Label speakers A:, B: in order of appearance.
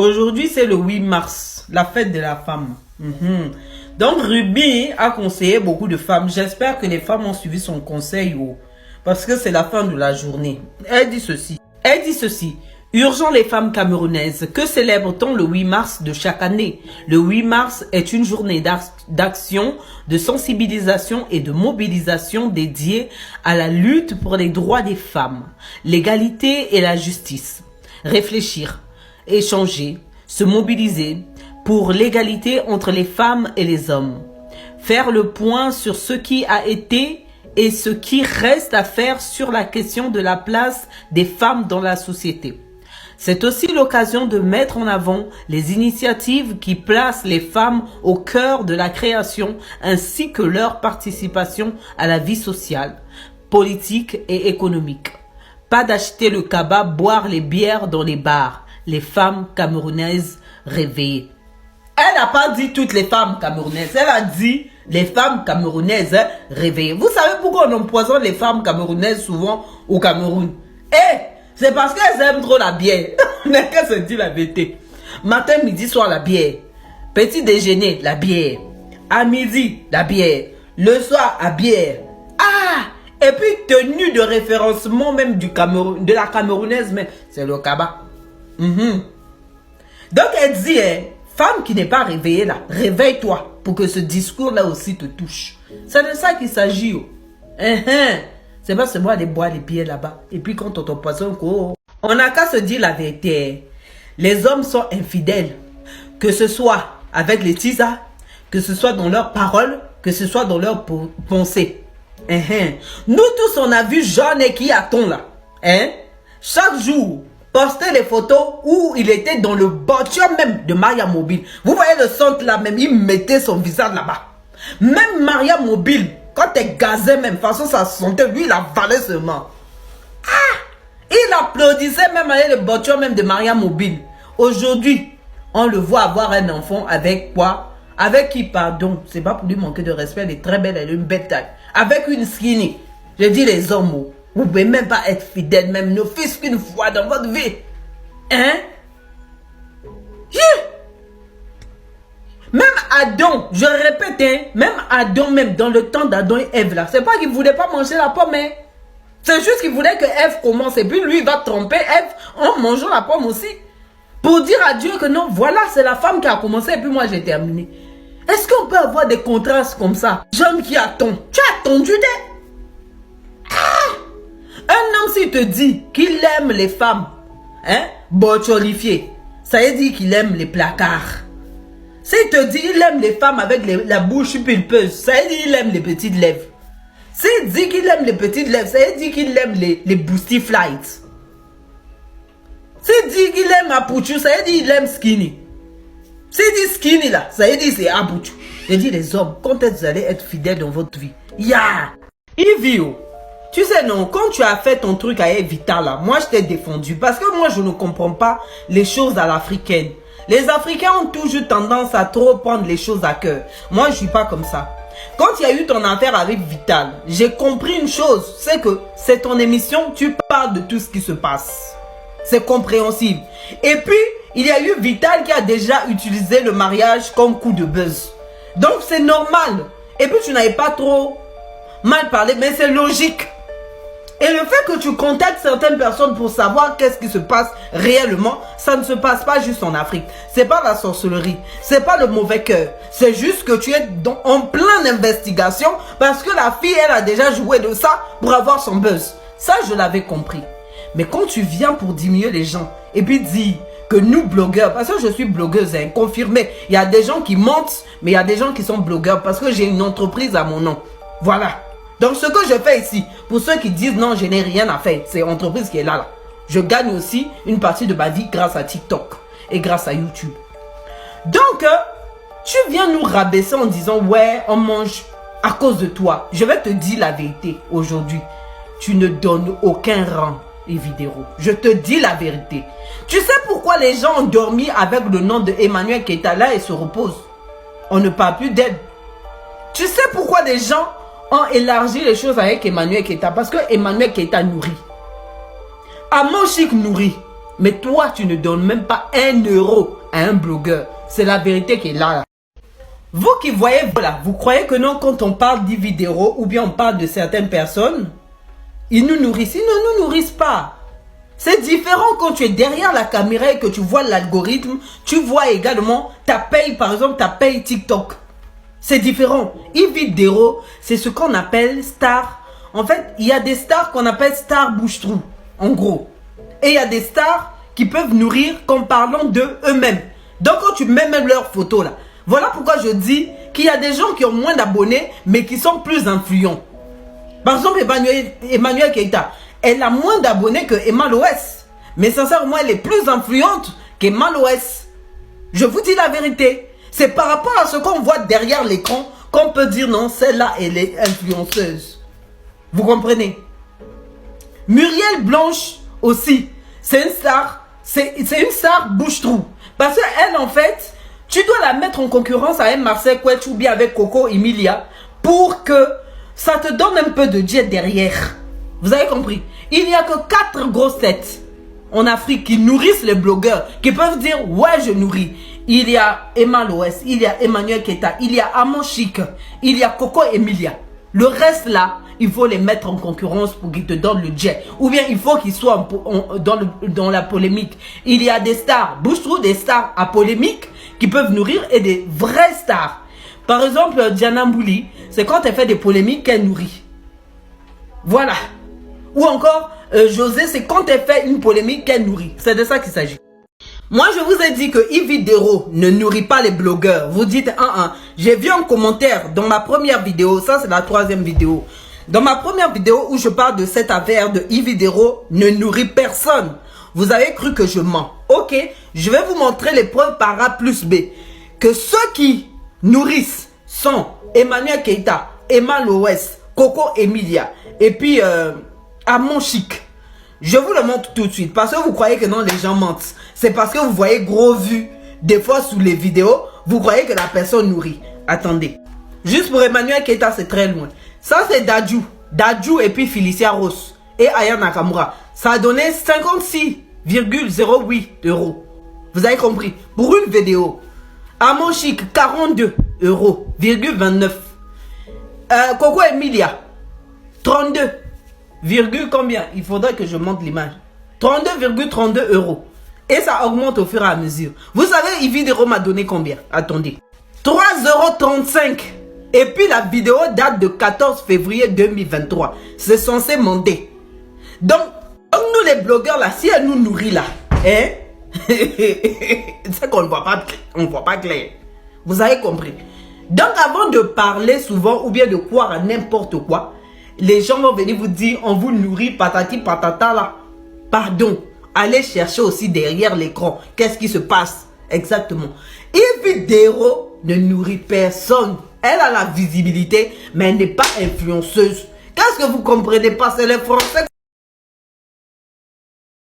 A: Aujourd'hui, c'est le 8 mars, la fête de la femme. Donc, Ruby a conseillé beaucoup de femmes. J'espère que les femmes ont suivi son conseil, parce que c'est la fin de la journée. Elle dit ceci. Elle dit ceci. Urgent les femmes camerounaises, que célèbre-t-on le 8 mars de chaque année? Le 8 mars est une journée d'action, de sensibilisation et de mobilisation dédiée à la lutte pour les droits des femmes, l'égalité et la justice. Réfléchir, échanger, se mobiliser pour l'égalité entre les femmes et les hommes. Faire le point sur ce qui a été et ce qui reste à faire sur la question de la place des femmes dans la société. C'est aussi l'occasion de mettre en avant les initiatives qui placent les femmes au cœur de la création ainsi que leur participation à la vie sociale, politique et économique. Pas d'acheter le cabas, boire les bières dans les bars. Les femmes camerounaises réveillées. Elle n'a pas dit toutes les femmes camerounaises, elle a dit les femmes camerounaises réveillées. Vous savez pourquoi on empoisonne les femmes camerounaises souvent au Cameroun? C'est parce qu'elles aiment trop la bière. Mais qu'elle se dit la vérité. Matin, midi, soir, la bière. Petit déjeuner, la bière. À midi, la bière. Le soir, la bière. Et puis tenue de référencement même du Cameroun, de la camerounaise, mais c'est le cabas. Donc elle dit, femme qui n'est pas réveillée là, réveille-toi pour que ce discours-là aussi te touche. C'est de ça qu'il s'agit. C'est pas seulement aller boire les billets là-bas. Et puis quand on t'empoisonne, on n'a qu'à se dire la vérité. Les hommes sont infidèles. Que ce soit avec les tisas, que ce soit dans leurs paroles, que ce soit dans leurs pensées. Nous tous, on a vu Jeanne et qui a-t-on là. Chaque jour, poster les photos où il était dans le voiture même de Maria Mobile. Vous voyez le centre là même, il mettait son visage là-bas. Même Maria Mobile, quand elle gazait même, de toute façon ça sentait, lui il avalait seulement. Il applaudissait même avec le voiture même de Maria Mobile. Aujourd'hui, on le voit avoir un enfant avec quoi? Avec qui, pardon, c'est pas pour lui manquer de respect, elle est très belle, elle a une belle taille. Avec une skinny. Je dis les hommes, vous ne pouvez même pas être fidèle, même ne fût-ce qu'une fois dans votre vie. Même Adam, je répète, même Adam, même dans le temps d'Adam et Ève là, c'est pas qu'il voulait pas manger la pomme, c'est juste qu'il voulait que Ève commence et puis lui il va tromper Ève en mangeant la pomme aussi. Pour dire à Dieu que non, voilà, c'est la femme qui a commencé et puis moi j'ai terminé. Est-ce qu'on peut avoir des contrastes comme ça? Jeune qui attend, tu as attendu un homme s'il te dit qu'il aime les femmes, bocholifiées, ça veut dire qu'il aime les placards. S'il te dit qu'il aime les femmes avec la bouche pulpeuse, ça veut dire qu'il aime les petites lèvres. S'il dit qu'il aime les petites lèvres, ça veut dire qu'il aime les boosty flights. S'il dit qu'il aime Apuchu, ça veut dire qu'il aime skinny. S'il dit skinny là, ça veut dire c'est Apuchu. Je dis les hommes, quand vous allez être fidèles dans votre vie? Ivio, tu sais non, quand tu as fait ton truc à Evita là, moi je t'ai défendu parce que moi je ne comprends pas les choses à l'africaine. Les Africains ont toujours tendance à trop prendre les choses à cœur. Moi je suis pas comme ça. Quand il y a eu ton affaire avec Vital, j'ai compris une chose, c'est que c'est ton émission, tu parles de tout ce qui se passe. C'est compréhensible. Et puis, il y a eu Vital qui a déjà utilisé le mariage comme coup de buzz. Donc, c'est normal. Et puis, tu n'avais pas trop mal parlé, mais c'est logique. Et le fait que tu contactes certaines personnes pour savoir qu'est-ce qui se passe réellement, ça ne se passe pas juste en Afrique. C'est pas la sorcellerie, c'est pas le mauvais cœur. C'est juste que tu es en pleine investigation parce que la fille, elle a déjà joué de ça pour avoir son buzz. Ça, je l'avais compris. Mais quand tu viens pour diminuer les gens et puis dire que nous blogueurs, parce que je suis blogueuse, confirmée, il y a des gens qui mentent, mais il y a des gens qui sont blogueurs parce que j'ai une entreprise à mon nom. Voilà. Donc ce que je fais ici, pour ceux qui disent non, je n'ai rien à faire, c'est l'entreprise qui est là. Je gagne aussi une partie de ma vie grâce à TikTok et grâce à YouTube. Donc, tu viens nous rabaisser en disant ouais, on mange à cause de toi. Je vais te dire la vérité aujourd'hui. Tu ne donnes aucun rang. Vidéo. Je te dis la vérité. Tu sais pourquoi les gens ont dormi avec le nom de Emmanuel Keita là et se reposent? On ne parle plus d'aide. Tu sais pourquoi les gens ont élargi les choses avec Emmanuel Keita? Parce que Emmanuel Keita nourrit. Amon Chic nourrit. Mais toi, tu ne donnes même pas 1 euro à un blogueur. C'est la vérité qui est là. Vous qui voyez, voilà, vous croyez que non, quand on parle d'Ividero ou bien on parle de certaines personnes, ils nous nourrissent. Ils ne nous nourrissent pas. C'est différent quand tu es derrière la caméra et que tu vois l'algorithme. Tu vois également ta paye, par exemple, ta paye TikTok. C'est différent. Ividero, c'est ce qu'on appelle star. En fait, il y a des stars qu'on appelle star bouche-trou, en gros. Et il y a des stars qui peuvent nourrir qu'en parlant de eux-mêmes. Donc quand tu mets même leurs photos là, voilà pourquoi je dis qu'il y a des gens qui ont moins d'abonnés, mais qui sont plus influents. Par exemple, Emmanuel Keita, elle a moins d'abonnés que Emma Loès. Mais sincèrement, elle est plus influente qu'Emma Loès. Je vous dis la vérité. C'est par rapport à ce qu'on voit derrière l'écran qu'on peut dire non, celle-là, elle est influenceuse. Vous comprenez? Muriel Blanche aussi, c'est une star. C'est une star bouche-trou. Parce qu'elle, en fait, tu dois la mettre en concurrence avec Marcel Quetch ou bien avec Coco Emilia pour que ça te donne un peu de jet derrière. Vous avez compris? Il n'y a que 4 grosses têtes en Afrique qui nourrissent les blogueurs, qui peuvent dire ouais, je nourris. Il y a Emma Loès, il y a Emmanuel Keita, il y a Amon Chic, il y a Coco Emilia. Le reste là, il faut les mettre en concurrence pour qu'ils te donnent le jet. Ou bien il faut qu'ils soient dans la polémique. Il y a des stars, bouche-trou, des stars à polémique qui peuvent nourrir et des vraies stars. Par exemple, Diana Mbouli, c'est quand elle fait des polémiques qu'elle nourrit. Voilà. Ou encore, José, c'est quand elle fait une polémique qu'elle nourrit. C'est de ça qu'il s'agit. Moi, je vous ai dit que Ividero ne nourrit pas les blogueurs. Vous dites, j'ai vu un commentaire dans ma première vidéo. Ça, c'est la 3e vidéo. Dans ma première vidéo où je parle de cette affaire de Ividero ne nourrit personne. Vous avez cru que je mens. Ok, je vais vous montrer les preuves par A plus B. Que ceux qui nourrissent sont Emmanuel Keita, Emma Loès, Coco Emilia et puis Amon Chic. Je vous le montre tout de suite parce que vous croyez que non, les gens mentent. C'est parce que vous voyez gros vues des fois sous les vidéos, vous croyez que la personne nourrit. Attendez. Juste pour Emmanuel Keita, c'est très loin. Ça, c'est Dadju. Dadju et puis Felicia Ross et Aya Nakamura. Ça a donné 56,08 euros. Vous avez compris? Pour une vidéo. Amon Chic, 42 euros, 29. Coco Emilia, 32, combien? Il faudrait que je monte l'image. 32,32 euros. Et ça augmente au fur et à mesure. Vous savez, Ividero m'a donné combien? Attendez. 3,35 €. Et puis la vidéo date de 14 février 2023. C'est censé monter. Donc, nous les blogueurs là, si elle nous nourrit là, hein? C'est qu'on ne voit pas, on voit pas clair. Vous avez compris? Donc avant de parler souvent ou bien de croire à n'importe quoi, les gens vont venir vous dire on vous nourrit patati patata là. Pardon, allez chercher aussi derrière l'écran. Qu'est-ce qui se passe exactement? Ividero ne nourrit personne. Elle a la visibilité, mais elle n'est pas influenceuse. Qu'est-ce que vous comprenez pas? C'est les Français